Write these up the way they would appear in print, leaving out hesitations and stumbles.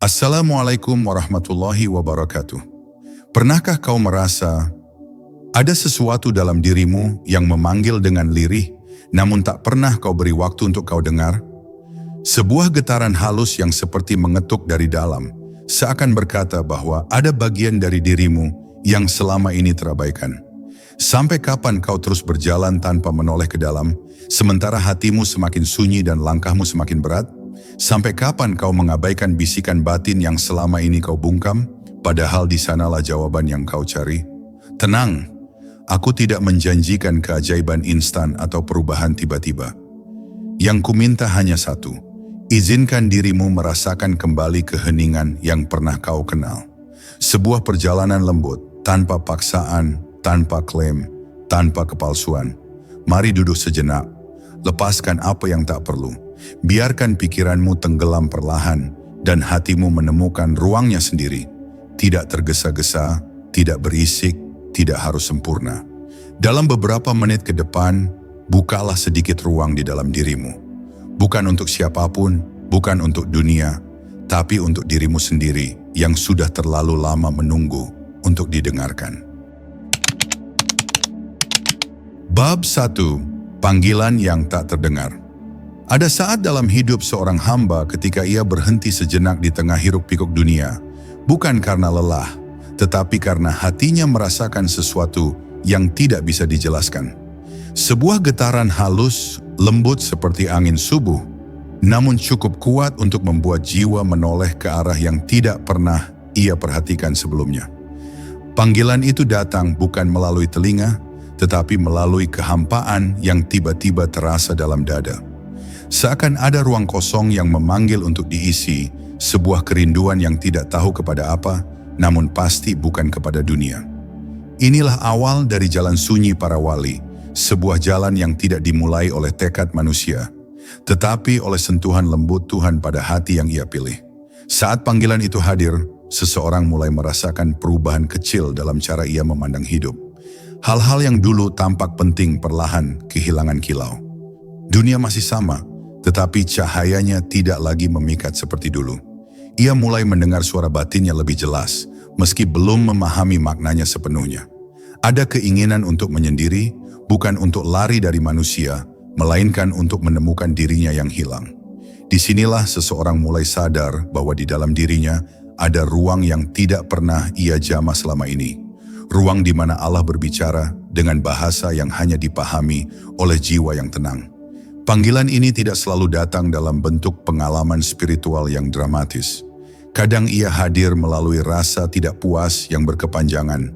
Assalamualaikum warahmatullahi wabarakatuh. Pernahkah kau merasa ada sesuatu dalam dirimu yang memanggil dengan lirih, namun tak pernah kau beri waktu untuk kau dengar? Sebuah getaran halus yang seperti mengetuk dari dalam, seakan berkata bahwa ada bagian dari dirimu yang selama ini terabaikan. Sampai kapan kau terus berjalan tanpa menoleh ke dalam, sementara hatimu semakin sunyi dan langkahmu semakin berat? Sampai kapan kau mengabaikan bisikan batin yang selama ini kau bungkam, padahal di sanalah jawaban yang kau cari? Tenang, aku tidak menjanjikan keajaiban instan atau perubahan tiba-tiba. Yang kuminta hanya satu, izinkan dirimu merasakan kembali keheningan yang pernah kau kenal. Sebuah perjalanan lembut, tanpa paksaan, tanpa klaim, tanpa kepalsuan. Mari duduk sejenak, lepaskan apa yang tak perlu. Biarkan pikiranmu tenggelam perlahan dan hatimu menemukan ruangnya sendiri. Tidak tergesa-gesa, tidak berisik, tidak harus sempurna. Dalam beberapa menit ke depan, bukalah sedikit ruang di dalam dirimu. Bukan untuk siapapun, bukan untuk dunia, tapi untuk dirimu sendiri yang sudah terlalu lama menunggu untuk didengarkan. Bab 1. Panggilan yang tak terdengar. Ada saat dalam hidup seorang hamba ketika ia berhenti sejenak di tengah hiruk-pikuk dunia, bukan karena lelah, tetapi karena hatinya merasakan sesuatu yang tidak bisa dijelaskan. Sebuah getaran halus, lembut seperti angin subuh, namun cukup kuat untuk membuat jiwa menoleh ke arah yang tidak pernah ia perhatikan sebelumnya. Panggilan itu datang bukan melalui telinga, tetapi melalui kehampaan yang tiba-tiba terasa dalam dada. Seakan ada ruang kosong yang memanggil untuk diisi, sebuah kerinduan yang tidak tahu kepada apa, namun pasti bukan kepada dunia. Inilah awal dari jalan sunyi para wali, sebuah jalan yang tidak dimulai oleh tekad manusia, tetapi oleh sentuhan lembut Tuhan pada hati yang ia pilih. Saat panggilan itu hadir, seseorang mulai merasakan perubahan kecil dalam cara ia memandang hidup. Hal-hal yang dulu tampak penting perlahan kehilangan kilau. Dunia masih sama, tetapi cahayanya tidak lagi memikat seperti dulu. Ia mulai mendengar suara batinnya lebih jelas, meski belum memahami maknanya sepenuhnya. Ada keinginan untuk menyendiri, bukan untuk lari dari manusia, melainkan untuk menemukan dirinya yang hilang. Disinilah seseorang mulai sadar bahwa di dalam dirinya ada ruang yang tidak pernah ia jamah selama ini. Ruang di mana Allah berbicara dengan bahasa yang hanya dipahami oleh jiwa yang tenang. Panggilan ini tidak selalu datang dalam bentuk pengalaman spiritual yang dramatis. Kadang ia hadir melalui rasa tidak puas yang berkepanjangan,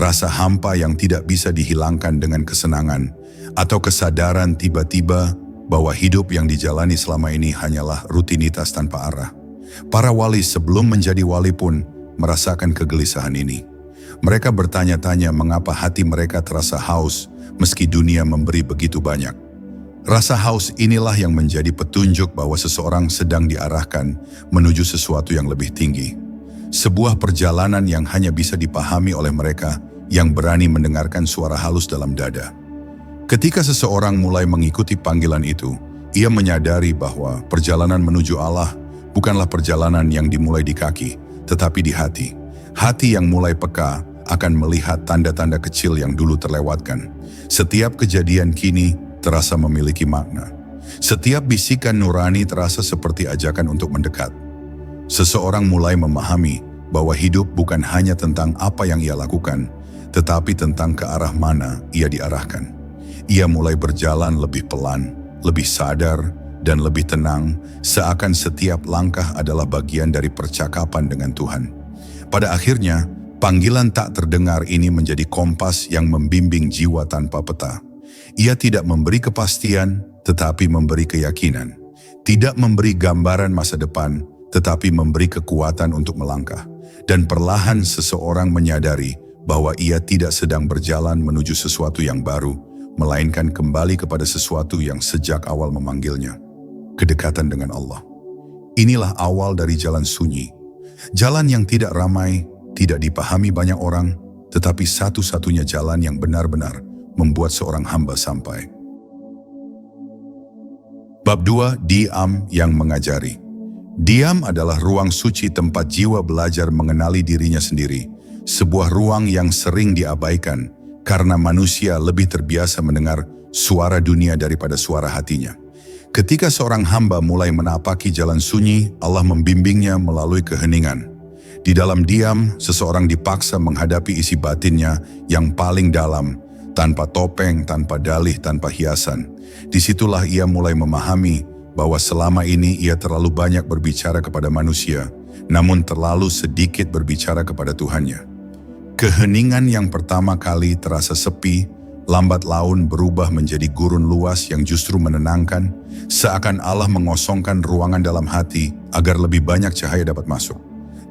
rasa hampa yang tidak bisa dihilangkan dengan kesenangan, atau kesadaran tiba-tiba bahwa hidup yang dijalani selama ini hanyalah rutinitas tanpa arah. Para wali sebelum menjadi wali pun merasakan kegelisahan ini. Mereka bertanya-tanya mengapa hati mereka terasa haus meski dunia memberi begitu banyak. Rasa haus inilah yang menjadi petunjuk bahwa seseorang sedang diarahkan menuju sesuatu yang lebih tinggi. Sebuah perjalanan yang hanya bisa dipahami oleh mereka yang berani mendengarkan suara halus dalam dada. Ketika seseorang mulai mengikuti panggilan itu, ia menyadari bahwa perjalanan menuju Allah bukanlah perjalanan yang dimulai di kaki, tetapi di hati. Hati yang mulai peka akan melihat tanda-tanda kecil yang dulu terlewatkan. Setiap kejadian kini terasa memiliki makna. Setiap bisikan nurani terasa seperti ajakan untuk mendekat. Seseorang mulai memahami bahwa hidup bukan hanya tentang apa yang ia lakukan, tetapi tentang ke arah mana ia diarahkan. Ia mulai berjalan lebih pelan, lebih sadar, dan lebih tenang, seakan setiap langkah adalah bagian dari percakapan dengan Tuhan. Pada akhirnya, panggilan tak terdengar ini menjadi kompas yang membimbing jiwa tanpa peta. Ia tidak memberi kepastian, tetapi memberi keyakinan. Tidak memberi gambaran masa depan, tetapi memberi kekuatan untuk melangkah. Dan perlahan seseorang menyadari bahwa ia tidak sedang berjalan menuju sesuatu yang baru, melainkan kembali kepada sesuatu yang sejak awal memanggilnya. Kedekatan dengan Allah. Inilah awal dari jalan sunyi. Jalan yang tidak ramai, tidak dipahami banyak orang, tetapi satu-satunya jalan yang benar-benar membuat seorang hamba sampai. Bab 2. Diam yang mengajari. Diam adalah ruang suci tempat jiwa belajar mengenali dirinya sendiri, sebuah ruang yang sering diabaikan karena manusia lebih terbiasa mendengar suara dunia daripada suara hatinya. Ketika seorang hamba mulai menapaki jalan sunyi, Allah membimbingnya melalui keheningan. Di dalam diam, seseorang dipaksa menghadapi isi batinnya yang paling dalam, tanpa topeng, tanpa dalih, tanpa hiasan. Disitulah ia mulai memahami bahwa selama ini ia terlalu banyak berbicara kepada manusia, namun terlalu sedikit berbicara kepada Tuhannya. Keheningan yang pertama kali terasa sepi, lambat laun berubah menjadi gurun luas yang justru menenangkan, seakan Allah mengosongkan ruangan dalam hati agar lebih banyak cahaya dapat masuk.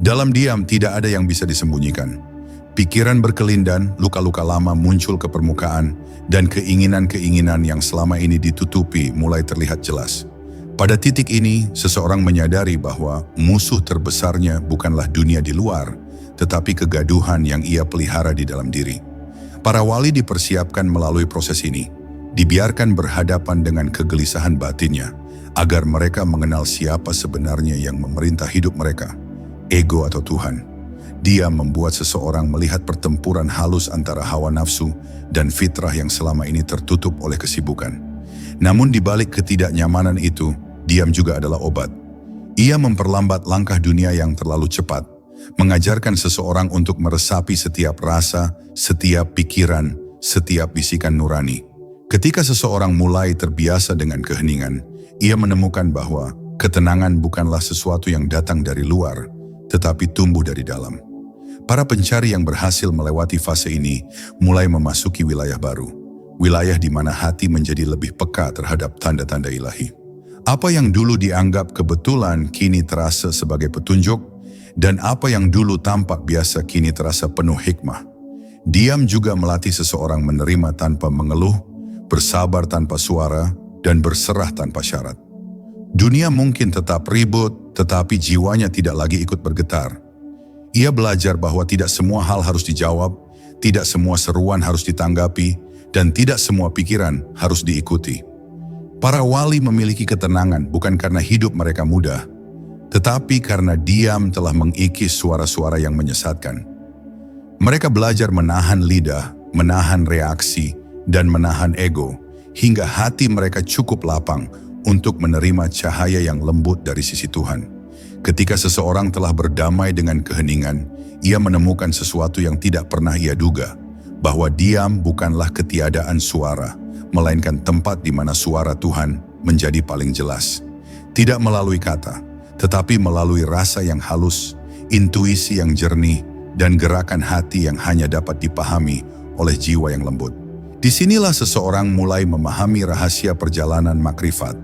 Dalam diam tidak ada yang bisa disembunyikan. Pikiran berkelindan, luka-luka lama muncul ke permukaan, dan keinginan-keinginan yang selama ini ditutupi mulai terlihat jelas. Pada titik ini, seseorang menyadari bahwa musuh terbesarnya bukanlah dunia di luar, tetapi kegaduhan yang ia pelihara di dalam diri. Para wali dipersiapkan melalui proses ini, dibiarkan berhadapan dengan kegelisahan batinnya, agar mereka mengenal siapa sebenarnya yang memerintah hidup mereka, ego atau Tuhan. Dia membuat seseorang melihat pertempuran halus antara hawa nafsu dan fitrah yang selama ini tertutup oleh kesibukan. Namun di balik ketidaknyamanan itu, diam juga adalah obat. Ia memperlambat langkah dunia yang terlalu cepat, mengajarkan seseorang untuk meresapi setiap rasa, setiap pikiran, setiap bisikan nurani. Ketika seseorang mulai terbiasa dengan keheningan, ia menemukan bahwa ketenangan bukanlah sesuatu yang datang dari luar, tetapi tumbuh dari dalam. Para pencari yang berhasil melewati fase ini mulai memasuki wilayah baru, wilayah di mana hati menjadi lebih peka terhadap tanda-tanda ilahi. Apa yang dulu dianggap kebetulan kini terasa sebagai petunjuk, dan apa yang dulu tampak biasa kini terasa penuh hikmah. Diam juga melatih seseorang menerima tanpa mengeluh, bersabar tanpa suara, dan berserah tanpa syarat. Dunia mungkin tetap ribut, tetapi jiwanya tidak lagi ikut bergetar. Ia belajar bahwa tidak semua hal harus dijawab, tidak semua seruan harus ditanggapi, dan tidak semua pikiran harus diikuti. Para wali memiliki ketenangan bukan karena hidup mereka mudah, tetapi karena diam telah mengikis suara-suara yang menyesatkan. Mereka belajar menahan lidah, menahan reaksi, dan menahan ego, hingga hati mereka cukup lapang untuk menerima cahaya yang lembut dari sisi Tuhan. Ketika seseorang telah berdamai dengan keheningan, ia menemukan sesuatu yang tidak pernah ia duga, bahwa diam bukanlah ketiadaan suara, melainkan tempat di mana suara Tuhan menjadi paling jelas. Tidak melalui kata, tetapi melalui rasa yang halus, intuisi yang jernih, dan gerakan hati yang hanya dapat dipahami oleh jiwa yang lembut. Disinilah seseorang mulai memahami rahasia perjalanan makrifat,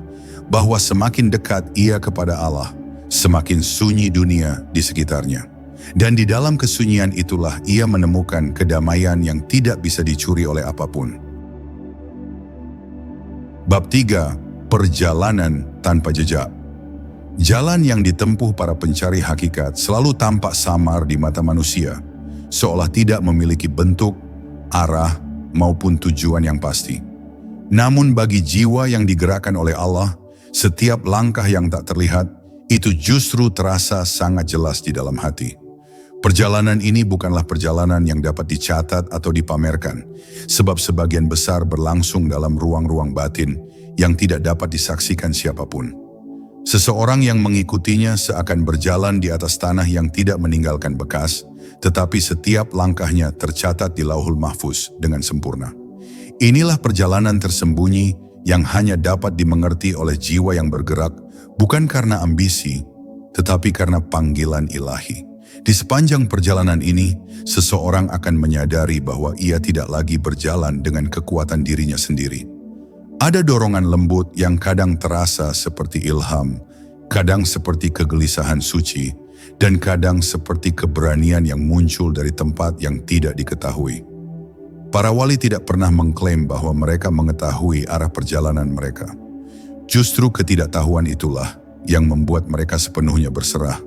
bahwa semakin dekat ia kepada Allah, semakin sunyi dunia di sekitarnya. Dan di dalam kesunyian itulah ia menemukan kedamaian yang tidak bisa dicuri oleh apapun. Bab 3. Perjalanan tanpa jejak. Jalan yang ditempuh para pencari hakikat selalu tampak samar di mata manusia, seolah tidak memiliki bentuk, arah, maupun tujuan yang pasti. Namun bagi jiwa yang digerakkan oleh Allah, setiap langkah yang tak terlihat, itu justru terasa sangat jelas di dalam hati. Perjalanan ini bukanlah perjalanan yang dapat dicatat atau dipamerkan, sebab sebagian besar berlangsung dalam ruang-ruang batin yang tidak dapat disaksikan siapapun. Seseorang yang mengikutinya seakan berjalan di atas tanah yang tidak meninggalkan bekas, tetapi setiap langkahnya tercatat di Lauhul Mahfuz dengan sempurna. Inilah perjalanan tersembunyi yang hanya dapat dimengerti oleh jiwa yang bergerak, bukan karena ambisi, tetapi karena panggilan ilahi. Di sepanjang perjalanan ini, seseorang akan menyadari bahwa ia tidak lagi berjalan dengan kekuatan dirinya sendiri. Ada dorongan lembut yang kadang terasa seperti ilham, kadang seperti kegelisahan suci, dan kadang seperti keberanian yang muncul dari tempat yang tidak diketahui. Para wali tidak pernah mengklaim bahwa mereka mengetahui arah perjalanan mereka. Justru ketidaktahuan itulah yang membuat mereka sepenuhnya berserah.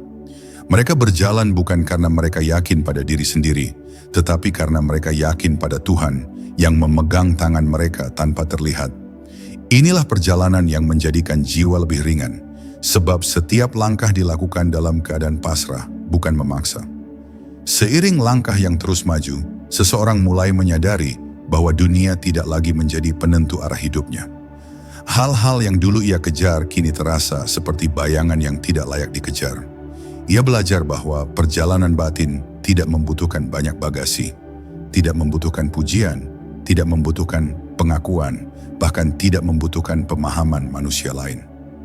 Mereka berjalan bukan karena mereka yakin pada diri sendiri, tetapi karena mereka yakin pada Tuhan yang memegang tangan mereka tanpa terlihat. Inilah perjalanan yang menjadikan jiwa lebih ringan, sebab setiap langkah dilakukan dalam keadaan pasrah, bukan memaksa. Seiring langkah yang terus maju, seseorang mulai menyadari bahwa dunia tidak lagi menjadi penentu arah hidupnya. Hal-hal yang dulu ia kejar kini terasa seperti bayangan yang tidak layak dikejar. Ia belajar bahwa perjalanan batin tidak membutuhkan banyak bagasi, tidak membutuhkan pujian, tidak membutuhkan pengakuan, bahkan tidak membutuhkan pemahaman manusia lain.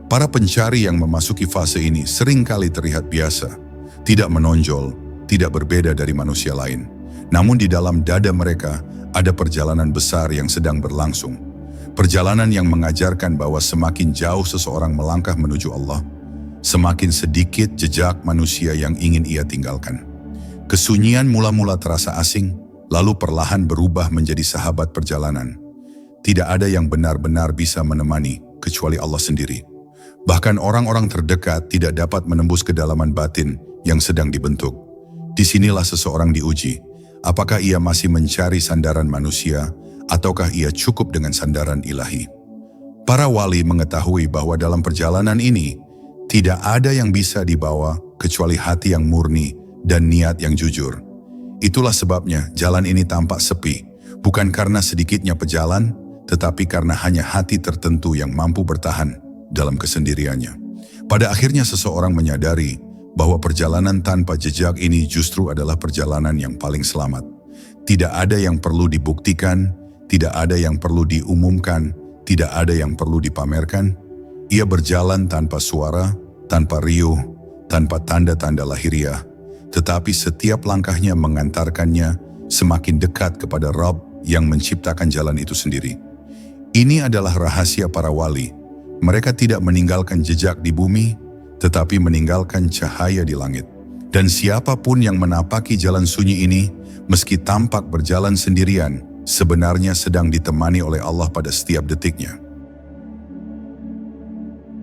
Para pencari yang memasuki fase ini seringkali terlihat biasa, tidak menonjol, tidak berbeda dari manusia lain. Namun di dalam dada mereka ada perjalanan besar yang sedang berlangsung. Perjalanan yang mengajarkan bahwa semakin jauh seseorang melangkah menuju Allah, semakin sedikit jejak manusia yang ingin ia tinggalkan. Kesunyian mula-mula terasa asing, lalu perlahan berubah menjadi sahabat perjalanan. Tidak ada yang benar-benar bisa menemani kecuali Allah sendiri. Bahkan orang-orang terdekat tidak dapat menembus kedalaman batin yang sedang dibentuk. Disinilah seseorang diuji. Apakah ia masih mencari sandaran manusia, ataukah ia cukup dengan sandaran ilahi? Para wali mengetahui bahwa dalam perjalanan ini, tidak ada yang bisa dibawa kecuali hati yang murni dan niat yang jujur. Itulah sebabnya jalan ini tampak sepi, bukan karena sedikitnya pejalan, tetapi karena hanya hati tertentu yang mampu bertahan dalam kesendiriannya. Pada akhirnya seseorang menyadari bahwa perjalanan tanpa jejak ini justru adalah perjalanan yang paling selamat. Tidak ada yang perlu dibuktikan, tidak ada yang perlu diumumkan, tidak ada yang perlu dipamerkan. Ia berjalan tanpa suara, tanpa riuh, tanpa tanda-tanda lahiriah. Tetapi setiap langkahnya mengantarkannya semakin dekat kepada Rabb yang menciptakan jalan itu sendiri. Ini adalah rahasia para wali. Mereka tidak meninggalkan jejak di bumi, tetapi meninggalkan cahaya di langit. Dan siapapun yang menapaki jalan sunyi ini, meski tampak berjalan sendirian, sebenarnya sedang ditemani oleh Allah pada setiap detiknya.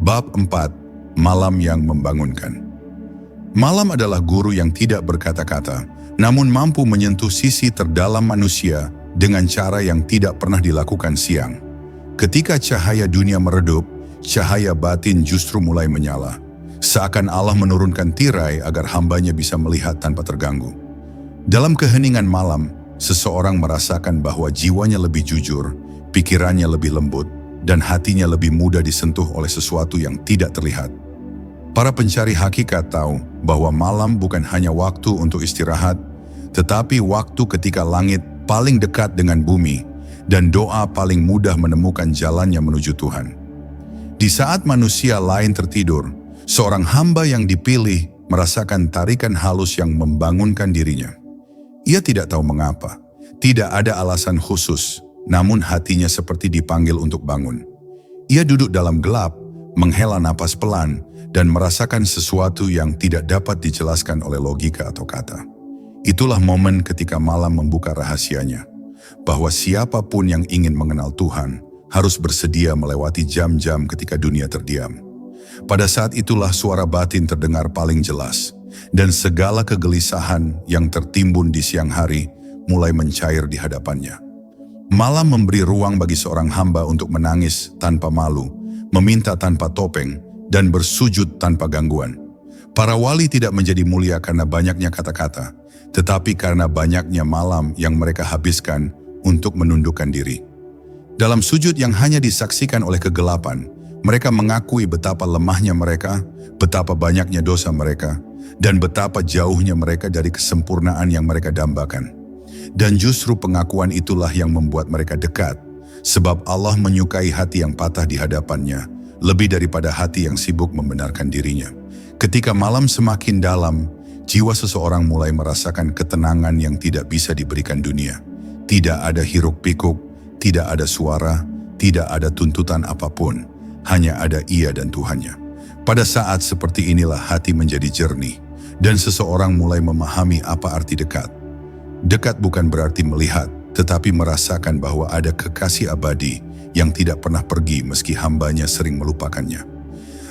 Bab 4. Malam yang membangunkan. Malam adalah guru yang tidak berkata-kata, namun mampu menyentuh sisi terdalam manusia dengan cara yang tidak pernah dilakukan siang. Ketika cahaya dunia meredup, cahaya batin justru mulai menyala. Seakan Allah menurunkan tirai agar hambanya bisa melihat tanpa terganggu. Dalam keheningan malam, seseorang merasakan bahwa jiwanya lebih jujur, pikirannya lebih lembut, dan hatinya lebih mudah disentuh oleh sesuatu yang tidak terlihat. Para pencari hakikat tahu bahwa malam bukan hanya waktu untuk istirahat, tetapi waktu ketika langit paling dekat dengan bumi dan doa paling mudah menemukan jalannya menuju Tuhan. Di saat manusia lain tertidur, seorang hamba yang dipilih merasakan tarikan halus yang membangunkan dirinya. Ia tidak tahu mengapa, tidak ada alasan khusus, namun hatinya seperti dipanggil untuk bangun. Ia duduk dalam gelap, menghela napas pelan, dan merasakan sesuatu yang tidak dapat dijelaskan oleh logika atau kata. Itulah momen ketika malam membuka rahasianya, bahwa siapapun yang ingin mengenal Tuhan harus bersedia melewati jam-jam ketika dunia terdiam. Pada saat itulah suara batin terdengar paling jelas, dan segala kegelisahan yang tertimbun di siang hari mulai mencair di hadapannya. Malam memberi ruang bagi seorang hamba untuk menangis tanpa malu, meminta tanpa topeng, dan bersujud tanpa gangguan. Para wali tidak menjadi mulia karena banyaknya kata-kata, tetapi karena banyaknya malam yang mereka habiskan untuk menundukkan diri. Dalam sujud yang hanya disaksikan oleh kegelapan, mereka mengakui betapa lemahnya mereka, betapa banyaknya dosa mereka, dan betapa jauhnya mereka dari kesempurnaan yang mereka dambakan. Dan justru pengakuan itulah yang membuat mereka dekat, sebab Allah menyukai hati yang patah di hadapannya, lebih daripada hati yang sibuk membenarkan dirinya. Ketika malam semakin dalam, jiwa seseorang mulai merasakan ketenangan yang tidak bisa diberikan dunia. Tidak ada hiruk-pikuk, tidak ada suara, tidak ada tuntutan apapun, hanya ada Ia dan Tuhannya. Pada saat seperti inilah hati menjadi jernih, dan seseorang mulai memahami apa arti dekat. Dekat bukan berarti melihat, tetapi merasakan bahwa ada kekasih abadi yang tidak pernah pergi meski hambanya sering melupakannya.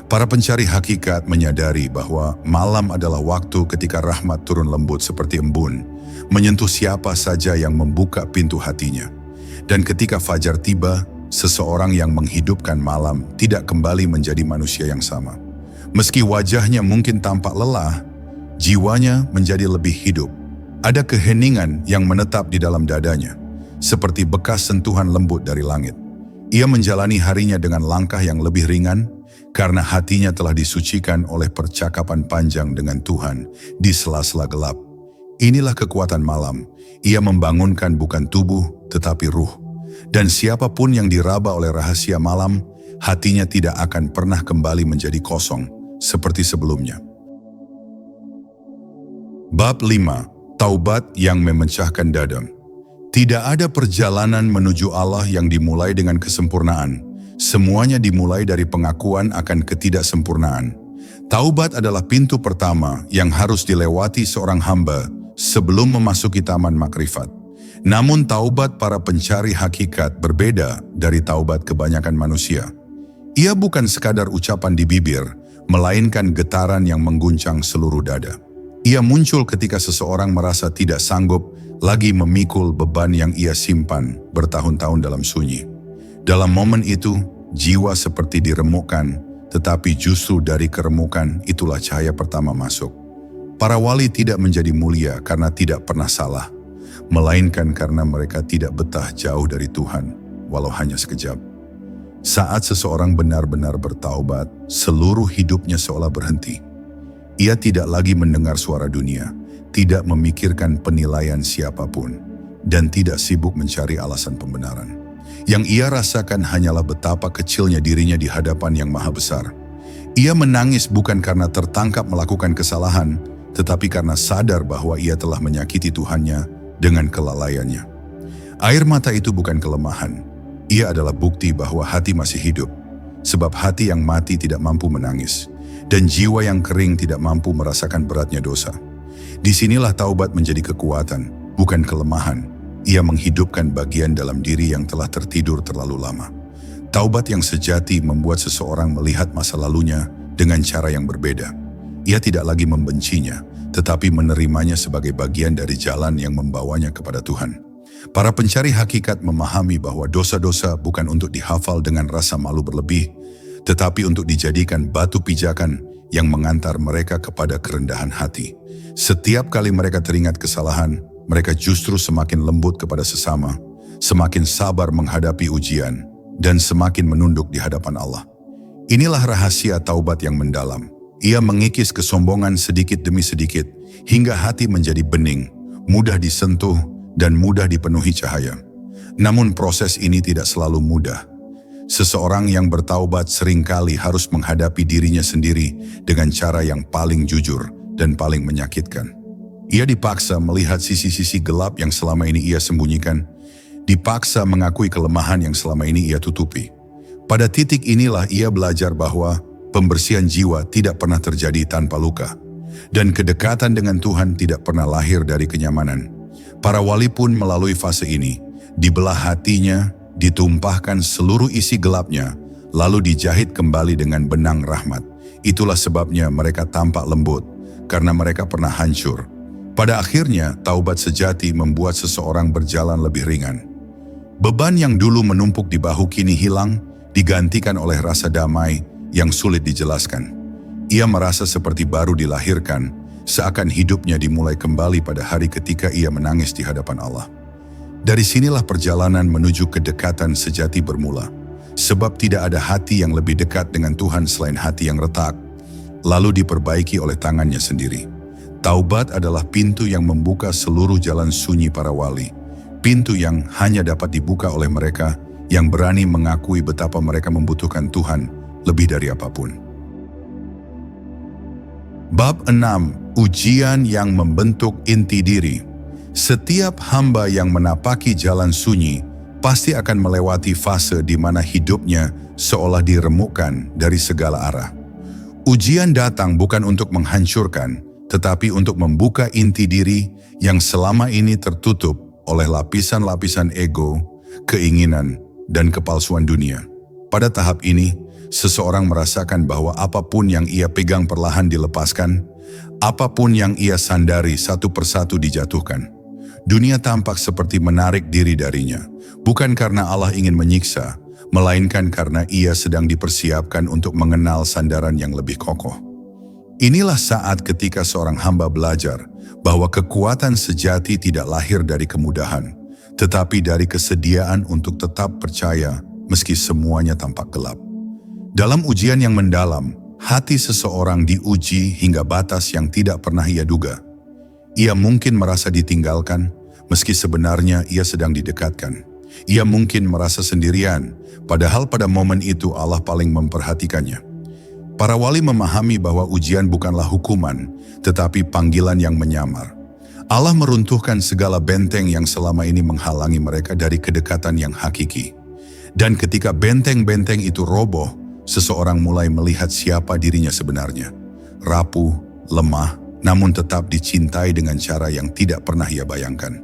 Para pencari hakikat menyadari bahwa malam adalah waktu ketika rahmat turun lembut seperti embun, menyentuh siapa saja yang membuka pintu hatinya. Dan ketika fajar tiba, seseorang yang menghidupkan malam tidak kembali menjadi manusia yang sama. Meski wajahnya mungkin tampak lelah, jiwanya menjadi lebih hidup. Ada keheningan yang menetap di dalam dadanya, seperti bekas sentuhan lembut dari langit. Ia menjalani harinya dengan langkah yang lebih ringan, karena hatinya telah disucikan oleh percakapan panjang dengan Tuhan di sela-sela gelap. Inilah kekuatan malam. Ia membangunkan bukan tubuh, tetapi ruh. Dan siapapun yang diraba oleh rahasia malam, hatinya tidak akan pernah kembali menjadi kosong, seperti sebelumnya. Bab 5. Taubat yang memecahkan dada. Tidak ada perjalanan menuju Allah yang dimulai dengan kesempurnaan. Semuanya dimulai dari pengakuan akan ketidaksempurnaan. Taubat adalah pintu pertama yang harus dilewati seorang hamba sebelum memasuki taman makrifat. Namun taubat para pencari hakikat berbeda dari taubat kebanyakan manusia. Ia bukan sekadar ucapan di bibir, melainkan getaran yang mengguncang seluruh dada. Ia muncul ketika seseorang merasa tidak sanggup lagi memikul beban yang ia simpan bertahun-tahun dalam sunyi. Dalam momen itu, jiwa seperti diremukkan, tetapi justru dari keremukan itulah cahaya pertama masuk. Para wali tidak menjadi mulia karena tidak pernah salah, melainkan karena mereka tidak betah jauh dari Tuhan, walau hanya sekejap. Saat seseorang benar-benar bertaubat, seluruh hidupnya seolah berhenti. Ia tidak lagi mendengar suara dunia, tidak memikirkan penilaian siapapun, dan tidak sibuk mencari alasan pembenaran. Yang ia rasakan hanyalah betapa kecilnya dirinya di hadapan yang maha besar. Ia menangis bukan karena tertangkap melakukan kesalahan, tetapi karena sadar bahwa ia telah menyakiti Tuhannya dengan kelalaiannya. Air mata itu bukan kelemahan, ia adalah bukti bahwa hati masih hidup, sebab hati yang mati tidak mampu menangis, dan jiwa yang kering tidak mampu merasakan beratnya dosa. Disinilah taubat menjadi kekuatan, bukan kelemahan. Ia menghidupkan bagian dalam diri yang telah tertidur terlalu lama. Taubat yang sejati membuat seseorang melihat masa lalunya dengan cara yang berbeda. Ia tidak lagi membencinya, tetapi menerimanya sebagai bagian dari jalan yang membawanya kepada Tuhan. Para pencari hakikat memahami bahwa dosa-dosa bukan untuk dihafal dengan rasa malu berlebih, tetapi untuk dijadikan batu pijakan yang mengantar mereka kepada kerendahan hati. Setiap kali mereka teringat kesalahan, mereka justru semakin lembut kepada sesama, semakin sabar menghadapi ujian, dan semakin menunduk di hadapan Allah. Inilah rahasia taubat yang mendalam. Ia mengikis kesombongan sedikit demi sedikit, hingga hati menjadi bening, mudah disentuh, dan mudah dipenuhi cahaya. Namun proses ini tidak selalu mudah. Seseorang yang bertaubat seringkali harus menghadapi dirinya sendiri dengan cara yang paling jujur dan paling menyakitkan. Ia dipaksa melihat sisi-sisi gelap yang selama ini ia sembunyikan, dipaksa mengakui kelemahan yang selama ini ia tutupi. Pada titik inilah ia belajar bahwa pembersihan jiwa tidak pernah terjadi tanpa luka, dan kedekatan dengan Tuhan tidak pernah lahir dari kenyamanan. Para wali pun melalui fase ini, dibelah hatinya, ditumpahkan seluruh isi gelapnya, lalu dijahit kembali dengan benang rahmat. Itulah sebabnya mereka tampak lembut, karena mereka pernah hancur. Pada akhirnya, taubat sejati membuat seseorang berjalan lebih ringan. Beban yang dulu menumpuk di bahu kini hilang, digantikan oleh rasa damai yang sulit dijelaskan. Ia merasa seperti baru dilahirkan, seakan hidupnya dimulai kembali pada hari ketika ia menangis di hadapan Allah. Dari sinilah perjalanan menuju kedekatan sejati bermula, sebab tidak ada hati yang lebih dekat dengan Tuhan selain hati yang retak, lalu diperbaiki oleh tangannya sendiri. Taubat adalah pintu yang membuka seluruh jalan sunyi para wali, pintu yang hanya dapat dibuka oleh mereka yang berani mengakui betapa mereka membutuhkan Tuhan lebih dari apapun. Bab 6. Ujian yang membentuk inti diri. Setiap hamba yang menapaki jalan sunyi pasti akan melewati fase di mana hidupnya seolah diremukkan dari segala arah. Ujian datang bukan untuk menghancurkan, tetapi untuk membuka inti diri yang selama ini tertutup oleh lapisan-lapisan ego, keinginan, dan kepalsuan dunia. Pada tahap ini, seseorang merasakan bahwa apapun yang ia pegang perlahan dilepaskan, apapun yang ia sandari satu persatu dijatuhkan. Dunia tampak seperti menarik diri darinya, bukan karena Allah ingin menyiksa, melainkan karena ia sedang dipersiapkan untuk mengenal sandaran yang lebih kokoh. Inilah saat ketika seorang hamba belajar bahwa kekuatan sejati tidak lahir dari kemudahan, tetapi dari kesediaan untuk tetap percaya meski semuanya tampak gelap. Dalam ujian yang mendalam, hati seseorang diuji hingga batas yang tidak pernah ia duga. Ia mungkin merasa ditinggalkan, meski sebenarnya ia sedang didekatkan. Ia mungkin merasa sendirian, padahal pada momen itu Allah paling memperhatikannya. Para wali memahami bahwa ujian bukanlah hukuman, tetapi panggilan yang menyamar. Allah meruntuhkan segala benteng yang selama ini menghalangi mereka dari kedekatan yang hakiki. Dan ketika benteng-benteng itu roboh, seseorang mulai melihat siapa dirinya sebenarnya. Rapuh, lemah, namun tetap dicintai dengan cara yang tidak pernah ia bayangkan.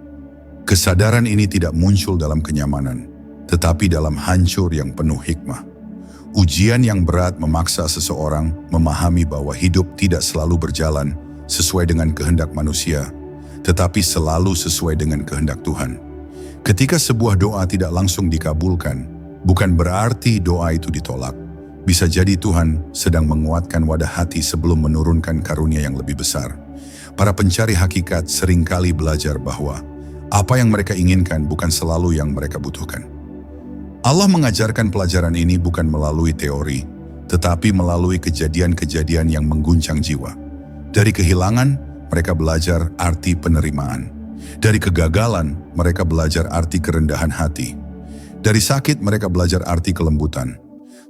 Kesadaran ini tidak muncul dalam kenyamanan, tetapi dalam hancur yang penuh hikmah. Ujian yang berat memaksa seseorang memahami bahwa hidup tidak selalu berjalan sesuai dengan kehendak manusia, tetapi selalu sesuai dengan kehendak Tuhan. Ketika sebuah doa tidak langsung dikabulkan, bukan berarti doa itu ditolak. Bisa jadi Tuhan sedang menguatkan wadah hati sebelum menurunkan karunia yang lebih besar. Para pencari hakikat seringkali belajar bahwa apa yang mereka inginkan bukan selalu yang mereka butuhkan. Allah mengajarkan pelajaran ini bukan melalui teori, tetapi melalui kejadian-kejadian yang mengguncang jiwa. Dari kehilangan, mereka belajar arti penerimaan. Dari kegagalan, mereka belajar arti kerendahan hati. Dari sakit, mereka belajar arti kelembutan.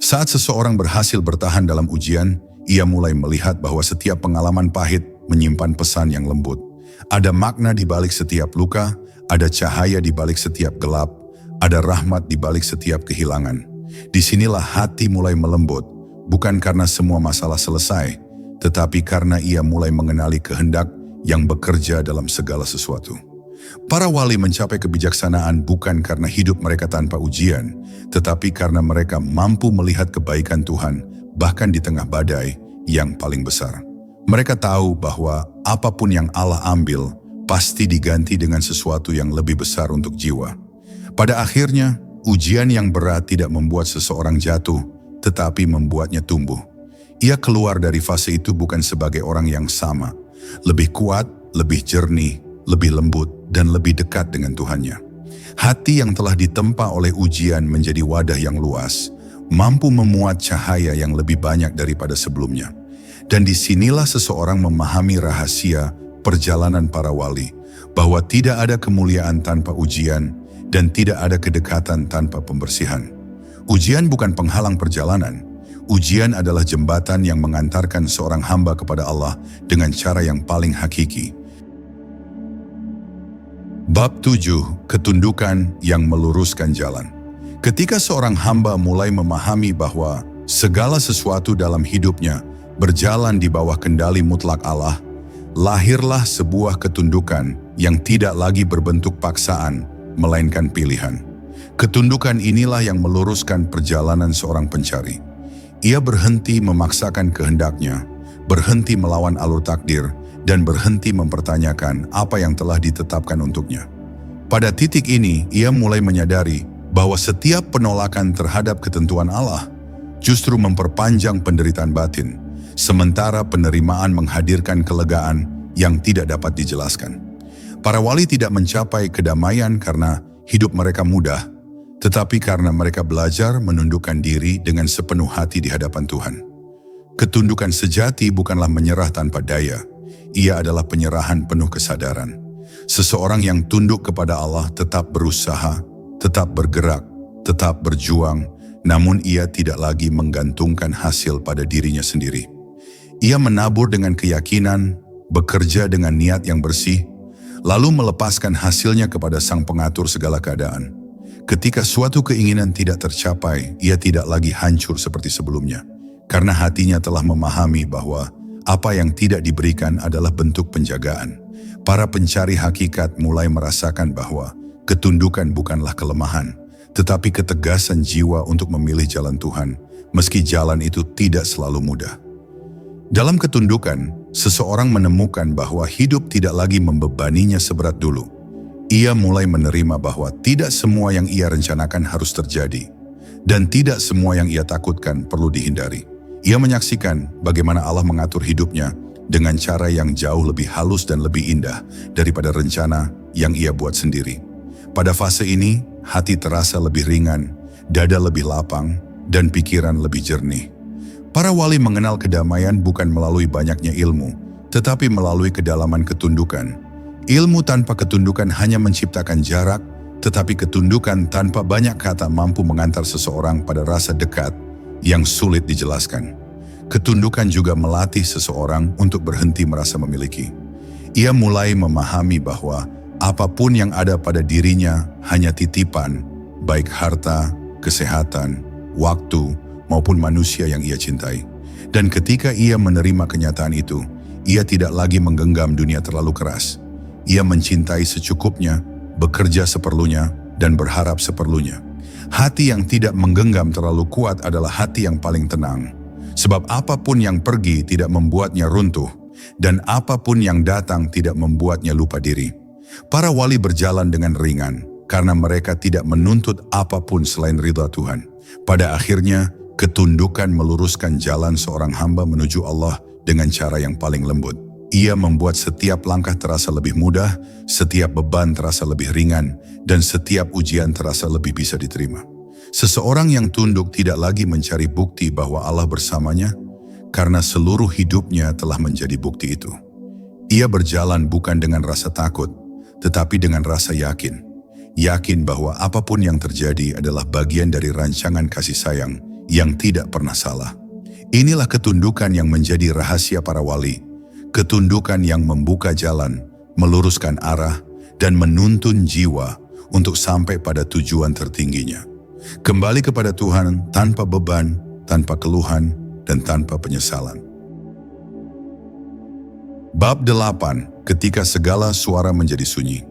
Saat seseorang berhasil bertahan dalam ujian, ia mulai melihat bahwa setiap pengalaman pahit menyimpan pesan yang lembut. Ada makna di balik setiap luka, ada cahaya di balik setiap gelap, ada rahmat di balik setiap kehilangan. Disinilah hati mulai melembut, bukan karena semua masalah selesai, tetapi karena ia mulai mengenali kehendak yang bekerja dalam segala sesuatu. Para wali mencapai kebijaksanaan bukan karena hidup mereka tanpa ujian, tetapi karena mereka mampu melihat kebaikan Tuhan, bahkan di tengah badai yang paling besar. Mereka tahu bahwa apapun yang Allah ambil, pasti diganti dengan sesuatu yang lebih besar untuk jiwa. Pada akhirnya, ujian yang berat tidak membuat seseorang jatuh, tetapi membuatnya tumbuh. Ia keluar dari fase itu bukan sebagai orang yang sama, lebih kuat, lebih jernih, lebih lembut, dan lebih dekat dengan Tuhannya. Hati yang telah ditempa oleh ujian menjadi wadah yang luas, mampu memuat cahaya yang lebih banyak daripada sebelumnya. Dan disinilah seseorang memahami rahasia perjalanan para wali, bahwa tidak ada kemuliaan tanpa ujian, dan tidak ada kedekatan tanpa pembersihan. Ujian bukan penghalang perjalanan. Ujian adalah jembatan yang mengantarkan seorang hamba kepada Allah dengan cara yang paling hakiki. Bab 7. Ketundukan yang meluruskan jalan. Ketika seorang hamba mulai memahami bahwa segala sesuatu dalam hidupnya berjalan di bawah kendali mutlak Allah, lahirlah sebuah ketundukan yang tidak lagi berbentuk paksaan, melainkan pilihan. Ketundukan inilah yang meluruskan perjalanan seorang pencari. Ia berhenti memaksakan kehendaknya, berhenti melawan alur takdir, dan berhenti mempertanyakan apa yang telah ditetapkan untuknya. Pada titik ini, ia mulai menyadari bahwa setiap penolakan terhadap ketentuan Allah justru memperpanjang penderitaan batin, sementara penerimaan menghadirkan kelegaan yang tidak dapat dijelaskan. Para wali tidak mencapai kedamaian karena hidup mereka mudah, tetapi karena mereka belajar menundukkan diri dengan sepenuh hati di hadapan Tuhan. Ketundukan sejati bukanlah menyerah tanpa daya, ia adalah penyerahan penuh kesadaran. Seseorang yang tunduk kepada Allah tetap berusaha, tetap bergerak, tetap berjuang, namun ia tidak lagi menggantungkan hasil pada dirinya sendiri. Ia menabur dengan keyakinan, bekerja dengan niat yang bersih, lalu melepaskan hasilnya kepada Sang Pengatur segala keadaan. Ketika suatu keinginan tidak tercapai, ia tidak lagi hancur seperti sebelumnya, karena hatinya telah memahami bahwa apa yang tidak diberikan adalah bentuk penjagaan. Para pencari hakikat mulai merasakan bahwa ketundukan bukanlah kelemahan, tetapi ketegasan jiwa untuk memilih jalan Tuhan, meski jalan itu tidak selalu mudah. Dalam ketundukan, seseorang menemukan bahwa hidup tidak lagi membebaninya seberat dulu. Ia mulai menerima bahwa tidak semua yang ia rencanakan harus terjadi, dan tidak semua yang ia takutkan perlu dihindari. Ia menyaksikan bagaimana Allah mengatur hidupnya dengan cara yang jauh lebih halus dan lebih indah daripada rencana yang ia buat sendiri. Pada fase ini, hati terasa lebih ringan, dada lebih lapang, dan pikiran lebih jernih. Para wali mengenal kedamaian bukan melalui banyaknya ilmu, tetapi melalui kedalaman ketundukan. Ilmu tanpa ketundukan hanya menciptakan jarak, tetapi ketundukan tanpa banyak kata mampu mengantar seseorang pada rasa dekat yang sulit dijelaskan. Ketundukan juga melatih seseorang untuk berhenti merasa memiliki. Ia mulai memahami bahwa apapun yang ada pada dirinya hanya titipan, baik harta, kesehatan, waktu, maupun manusia yang ia cintai. Dan ketika ia menerima kenyataan itu, ia tidak lagi menggenggam dunia terlalu keras. Ia mencintai secukupnya, bekerja seperlunya, dan berharap seperlunya. Hati yang tidak menggenggam terlalu kuat adalah hati yang paling tenang. Sebab apapun yang pergi tidak membuatnya runtuh, dan apapun yang datang tidak membuatnya lupa diri. Para wali berjalan dengan ringan, karena mereka tidak menuntut apapun selain ridha Tuhan. Pada akhirnya, ketundukan meluruskan jalan seorang hamba menuju Allah dengan cara yang paling lembut. Ia membuat setiap langkah terasa lebih mudah, setiap beban terasa lebih ringan, dan setiap ujian terasa lebih bisa diterima. Seseorang yang tunduk tidak lagi mencari bukti bahwa Allah bersamanya, karena seluruh hidupnya telah menjadi bukti itu. Ia berjalan bukan dengan rasa takut, tetapi dengan rasa yakin. Yakin bahwa apapun yang terjadi adalah bagian dari rancangan kasih sayang yang tidak pernah salah. Inilah ketundukan yang menjadi rahasia para wali. Ketundukan yang membuka jalan, meluruskan arah, dan menuntun jiwa untuk sampai pada tujuan tertingginya. Kembali kepada Tuhan tanpa beban, tanpa keluhan, dan tanpa penyesalan. Bab 8. Ketika segala suara menjadi sunyi.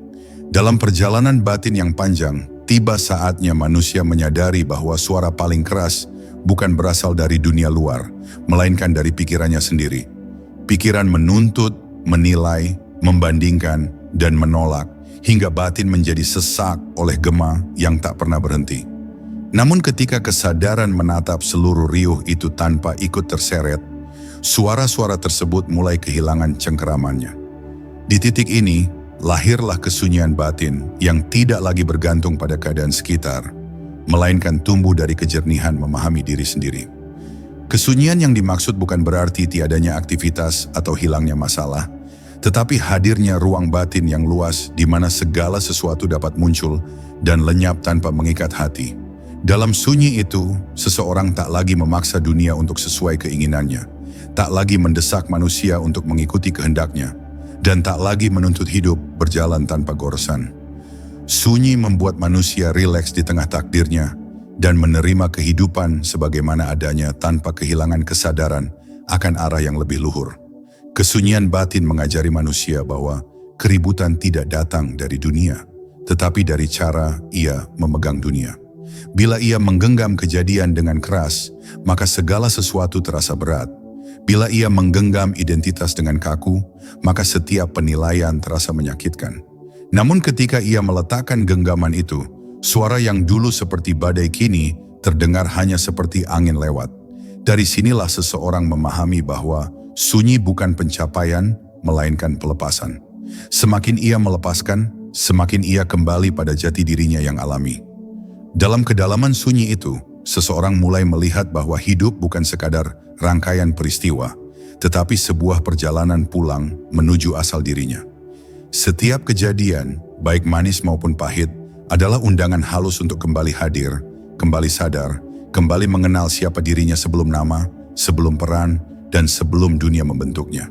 Dalam perjalanan batin yang panjang, tiba saatnya manusia menyadari bahwa suara paling keras bukan berasal dari dunia luar, melainkan dari pikirannya sendiri. Pikiran menuntut, menilai, membandingkan, dan menolak, hingga batin menjadi sesak oleh gema yang tak pernah berhenti. Namun ketika kesadaran menatap seluruh riuh itu tanpa ikut terseret, suara-suara tersebut mulai kehilangan cengkeramannya. Di titik ini, lahirlah kesunyian batin yang tidak lagi bergantung pada keadaan sekitar, melainkan tumbuh dari kejernihan memahami diri sendiri. Kesunyian yang dimaksud bukan berarti tiadanya aktivitas atau hilangnya masalah, tetapi hadirnya ruang batin yang luas di mana segala sesuatu dapat muncul dan lenyap tanpa mengikat hati. Dalam sunyi itu, seseorang tak lagi memaksa dunia untuk sesuai keinginannya, tak lagi mendesak manusia untuk mengikuti kehendaknya, dan tak lagi menuntut hidup berjalan tanpa goresan. Sunyi membuat manusia rileks di tengah takdirnya, dan menerima kehidupan sebagaimana adanya tanpa kehilangan kesadaran akan arah yang lebih luhur. Kesunyian batin mengajari manusia bahwa keributan tidak datang dari dunia, tetapi dari cara ia memegang dunia. Bila ia menggenggam kejadian dengan keras, maka segala sesuatu terasa berat. Bila ia menggenggam identitas dengan kaku, maka setiap penilaian terasa menyakitkan. Namun ketika ia meletakkan genggaman itu, suara yang dulu seperti badai kini terdengar hanya seperti angin lewat. Dari sinilah seseorang memahami bahwa sunyi bukan pencapaian, melainkan pelepasan. Semakin ia melepaskan, semakin ia kembali pada jati dirinya yang alami. Dalam kedalaman sunyi itu, seseorang mulai melihat bahwa hidup bukan sekadar rangkaian peristiwa, tetapi sebuah perjalanan pulang menuju asal dirinya. Setiap kejadian, baik manis maupun pahit, adalah undangan halus untuk kembali hadir, kembali sadar, kembali mengenal siapa dirinya sebelum nama, sebelum peran, dan sebelum dunia membentuknya.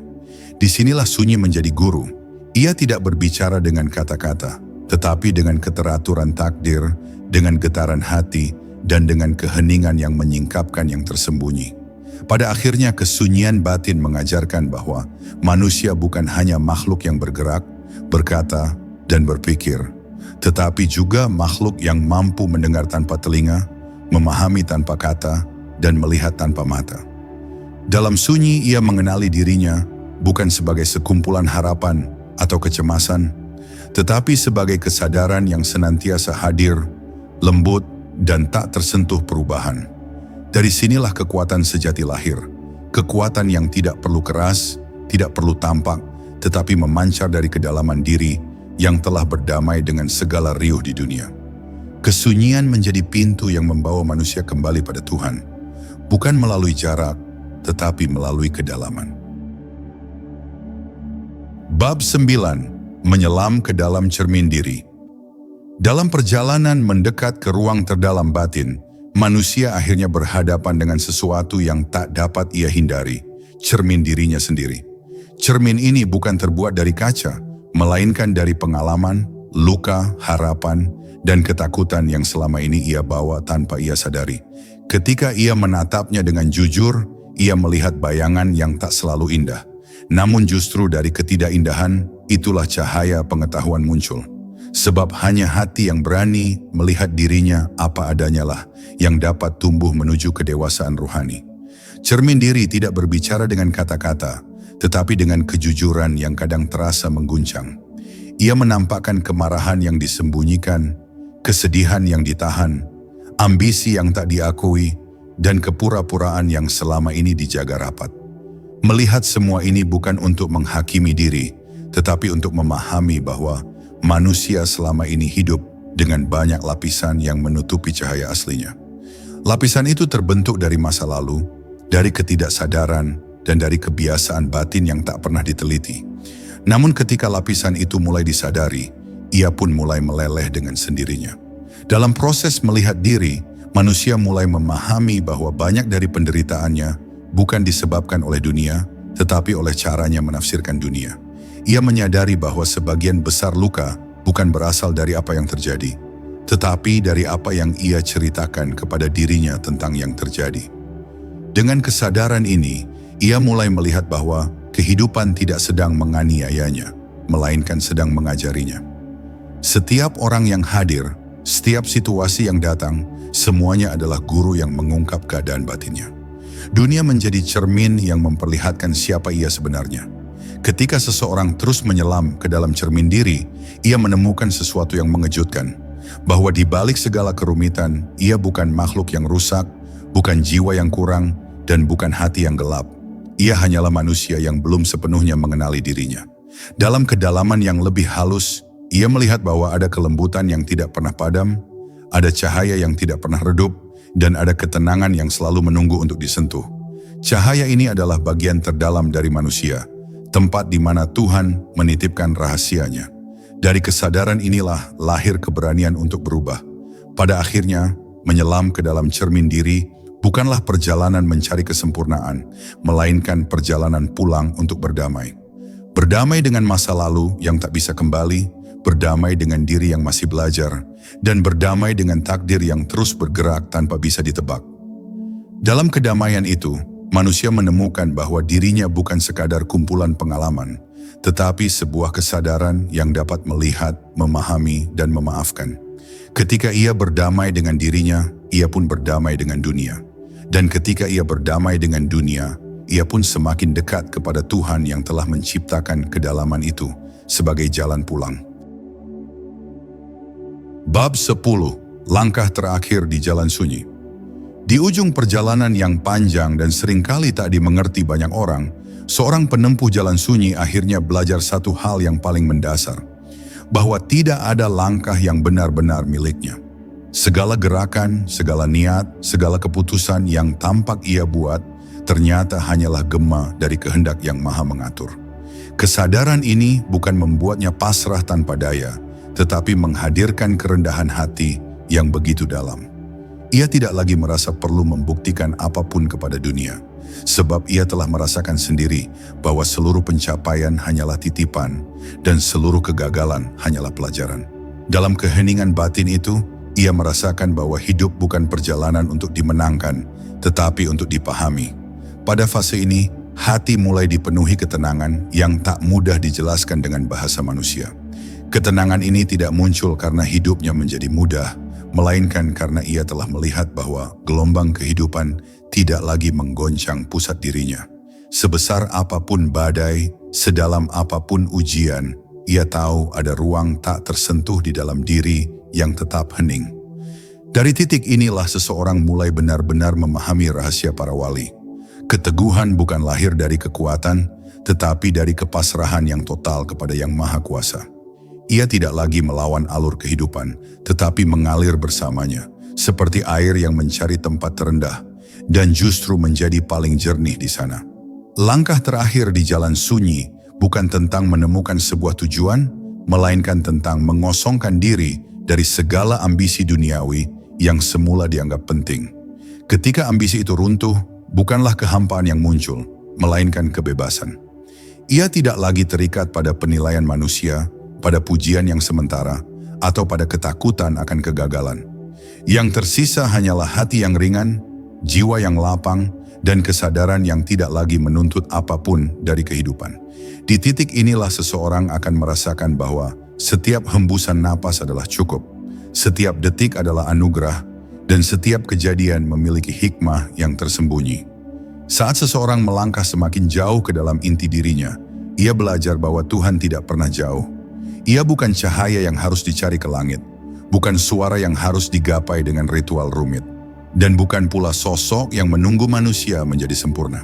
Disinilah sunyi menjadi guru. Ia tidak berbicara dengan kata-kata, tetapi dengan keteraturan takdir, dengan getaran hati, dan dengan keheningan yang menyingkapkan yang tersembunyi. Pada akhirnya kesunyian batin mengajarkan bahwa manusia bukan hanya makhluk yang bergerak, berkata, dan berpikir, tetapi juga makhluk yang mampu mendengar tanpa telinga, memahami tanpa kata, dan melihat tanpa mata. Dalam sunyi ia mengenali dirinya bukan sebagai sekumpulan harapan atau kecemasan, tetapi sebagai kesadaran yang senantiasa hadir, lembut, dan tak tersentuh perubahan. Dari sinilah kekuatan sejati lahir. kekuatan yang tidak perlu keras, tidak perlu tampak, tetapi memancar dari kedalaman diri yang telah berdamai dengan segala riuh di dunia. Kesunyian menjadi pintu yang membawa manusia kembali pada Tuhan, bukan melalui jarak, tetapi melalui kedalaman. Bab 9. Menyelam ke dalam cermin diri. Dalam perjalanan mendekat ke ruang terdalam batin, manusia akhirnya berhadapan dengan sesuatu yang tak dapat ia hindari, cermin dirinya sendiri. Cermin ini bukan terbuat dari kaca, melainkan dari pengalaman, luka, harapan, dan ketakutan yang selama ini ia bawa tanpa ia sadari. Ketika ia menatapnya dengan jujur, ia melihat bayangan yang tak selalu indah. Namun justru dari ketidakindahan, itulah cahaya pengetahuan muncul. Sebab hanya hati yang berani melihat dirinya apa adanya lah yang dapat tumbuh menuju kedewasaan rohani. Cermin diri tidak berbicara dengan kata-kata, tetapi dengan kejujuran yang kadang terasa mengguncang. Ia menampakkan kemarahan yang disembunyikan, kesedihan yang ditahan, ambisi yang tak diakui, dan kepura-puraan yang selama ini dijaga rapat. Melihat semua ini bukan untuk menghakimi diri, tetapi untuk memahami bahwa manusia selama ini hidup dengan banyak lapisan yang menutupi cahaya aslinya. Lapisan itu terbentuk dari masa lalu, dari ketidaksadaran, dan dari kebiasaan batin yang tak pernah diteliti. Namun ketika lapisan itu mulai disadari, ia pun mulai meleleh dengan sendirinya. Dalam proses melihat diri, manusia mulai memahami bahwa banyak dari penderitaannya bukan disebabkan oleh dunia, tetapi oleh caranya menafsirkan dunia. Ia menyadari bahwa sebagian besar luka bukan berasal dari apa yang terjadi, tetapi dari apa yang ia ceritakan kepada dirinya tentang yang terjadi. Dengan kesadaran ini, ia mulai melihat bahwa kehidupan tidak sedang menganiayanya, melainkan sedang mengajarinya. Setiap orang yang hadir, setiap situasi yang datang, semuanya adalah guru yang mengungkap keadaan batinnya. Dunia menjadi cermin yang memperlihatkan siapa ia sebenarnya. Ketika seseorang terus menyelam ke dalam cermin diri, ia menemukan sesuatu yang mengejutkan, bahwa di balik segala kerumitan, ia bukan makhluk yang rusak, bukan jiwa yang kurang, dan bukan hati yang gelap. Ia hanyalah manusia yang belum sepenuhnya mengenali dirinya. Dalam kedalaman yang lebih halus, ia melihat bahwa ada kelembutan yang tidak pernah padam, ada cahaya yang tidak pernah redup, dan ada ketenangan yang selalu menunggu untuk disentuh. Cahaya ini adalah bagian terdalam dari manusia, tempat di mana Tuhan menitipkan rahasianya. Dari kesadaran inilah lahir keberanian untuk berubah. Pada akhirnya, menyelam ke dalam cermin diri bukanlah perjalanan mencari kesempurnaan, melainkan perjalanan pulang untuk berdamai. Berdamai dengan masa lalu yang tak bisa kembali, berdamai dengan diri yang masih belajar, dan berdamai dengan takdir yang terus bergerak tanpa bisa ditebak. Dalam kedamaian itu, manusia menemukan bahwa dirinya bukan sekadar kumpulan pengalaman, tetapi sebuah kesadaran yang dapat melihat, memahami, dan memaafkan. Ketika ia berdamai dengan dirinya, ia pun berdamai dengan dunia. Dan ketika ia berdamai dengan dunia, ia pun semakin dekat kepada Tuhan yang telah menciptakan kedalaman itu sebagai jalan pulang. Bab 10. Langkah terakhir di jalan sunyi. Di ujung perjalanan yang panjang dan seringkali tak dimengerti banyak orang, seorang penempuh jalan sunyi akhirnya belajar satu hal yang paling mendasar, bahwa tidak ada langkah yang benar-benar miliknya. Segala gerakan, segala niat, segala keputusan yang tampak ia buat, ternyata hanyalah gema dari kehendak yang maha mengatur. Kesadaran ini bukan membuatnya pasrah tanpa daya, tetapi menghadirkan kerendahan hati yang begitu dalam. Ia tidak lagi merasa perlu membuktikan apapun kepada dunia, sebab ia telah merasakan sendiri bahwa seluruh pencapaian hanyalah titipan dan seluruh kegagalan hanyalah pelajaran. Dalam keheningan batin itu, ia merasakan bahwa hidup bukan perjalanan untuk dimenangkan, tetapi untuk dipahami. Pada fase ini, hati mulai dipenuhi ketenangan yang tak mudah dijelaskan dengan bahasa manusia. Ketenangan ini tidak muncul karena hidupnya menjadi mudah, melainkan karena ia telah melihat bahwa gelombang kehidupan tidak lagi menggoncang pusat dirinya. Sebesar apapun badai, sedalam apapun ujian, ia tahu ada ruang tak tersentuh di dalam diri yang tetap hening. Dari titik inilah seseorang mulai benar-benar memahami rahasia para wali. Keteguhan bukan lahir dari kekuatan, tetapi dari kepasrahan yang total kepada Yang Maha Kuasa. Ia tidak lagi melawan alur kehidupan, tetapi mengalir bersamanya, seperti air yang mencari tempat terendah, dan justru menjadi paling jernih di sana. Langkah terakhir di jalan sunyi bukan tentang menemukan sebuah tujuan, melainkan tentang mengosongkan diri dari segala ambisi duniawi yang semula dianggap penting. Ketika ambisi itu runtuh, bukanlah kehampaan yang muncul, melainkan kebebasan. Ia tidak lagi terikat pada penilaian manusia, pada pujian yang sementara, atau pada ketakutan akan kegagalan. Yang tersisa hanyalah hati yang ringan, jiwa yang lapang, dan kesadaran yang tidak lagi menuntut apapun dari kehidupan. Di titik inilah seseorang akan merasakan bahwa setiap hembusan napas adalah cukup, setiap detik adalah anugerah, dan setiap kejadian memiliki hikmah yang tersembunyi. Saat seseorang melangkah semakin jauh ke dalam inti dirinya, ia belajar bahwa Tuhan tidak pernah jauh. Ia bukan cahaya yang harus dicari ke langit, bukan suara yang harus digapai dengan ritual rumit, dan bukan pula sosok yang menunggu manusia menjadi sempurna.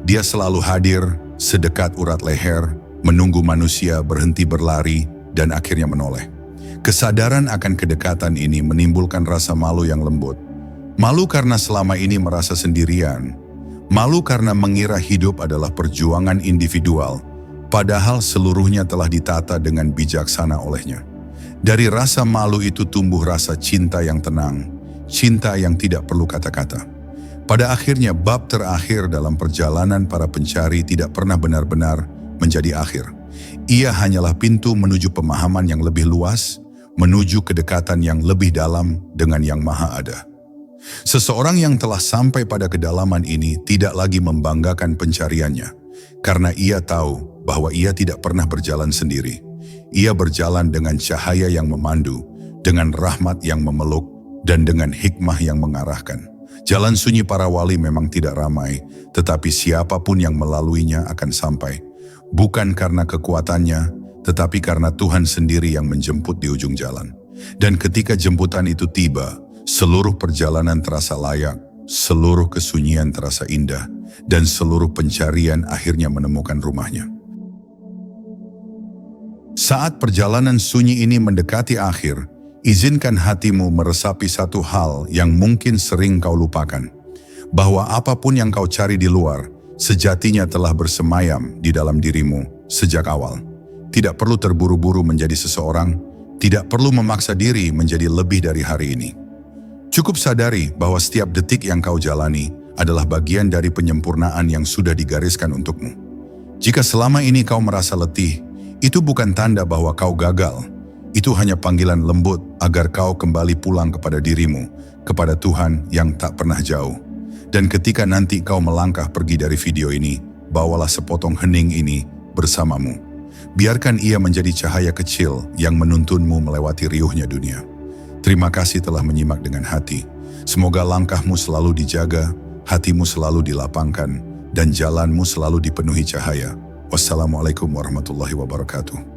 Dia selalu hadir, sedekat urat leher, menunggu manusia berhenti berlari, dan akhirnya menoleh. Kesadaran akan kedekatan ini menimbulkan rasa malu yang lembut. Malu karena selama ini merasa sendirian. Malu karena mengira hidup adalah perjuangan individual, padahal seluruhnya telah ditata dengan bijaksana olehnya. Dari rasa malu itu tumbuh rasa cinta yang tenang, cinta yang tidak perlu kata-kata. Pada akhirnya bab terakhir dalam perjalanan para pencari tidak pernah benar-benar menjadi akhir. Ia hanyalah pintu menuju pemahaman yang lebih luas, menuju kedekatan yang lebih dalam dengan Yang Maha Ada. Seseorang yang telah sampai pada kedalaman ini tidak lagi membanggakan pencariannya, karena ia tahu bahwa ia tidak pernah berjalan sendiri. Ia berjalan dengan cahaya yang memandu, dengan rahmat yang memeluk, dan dengan hikmah yang mengarahkan. Jalan sunyi para wali memang tidak ramai, tetapi siapapun yang melaluinya akan sampai. Bukan karena kekuatannya, tetapi karena Tuhan sendiri yang menjemput di ujung jalan. Dan ketika jemputan itu tiba, seluruh perjalanan terasa layak, seluruh kesunyian terasa indah, dan seluruh pencarian akhirnya menemukan rumahnya. Saat perjalanan sunyi ini mendekati akhir, izinkan hatimu meresapi satu hal yang mungkin sering kau lupakan, bahwa apapun yang kau cari di luar, sejatinya telah bersemayam di dalam dirimu sejak awal. Tidak perlu terburu-buru menjadi seseorang, tidak perlu memaksa diri menjadi lebih dari hari ini. Cukup sadari bahwa setiap detik yang kau jalani adalah bagian dari penyempurnaan yang sudah digariskan untukmu. Jika selama ini kau merasa letih, itu bukan tanda bahwa kau gagal. Itu hanya panggilan lembut agar kau kembali pulang kepada dirimu, kepada Tuhan yang tak pernah jauh. Dan ketika nanti kau melangkah pergi dari video ini, bawalah sepotong hening ini bersamamu. Biarkan ia menjadi cahaya kecil yang menuntunmu melewati riuhnya dunia. Terima kasih telah menyimak dengan hati. Semoga langkahmu selalu dijaga, hatimu selalu dilapangkan, dan jalanmu selalu dipenuhi cahaya. Wassalamualaikum warahmatullahi wabarakatuh.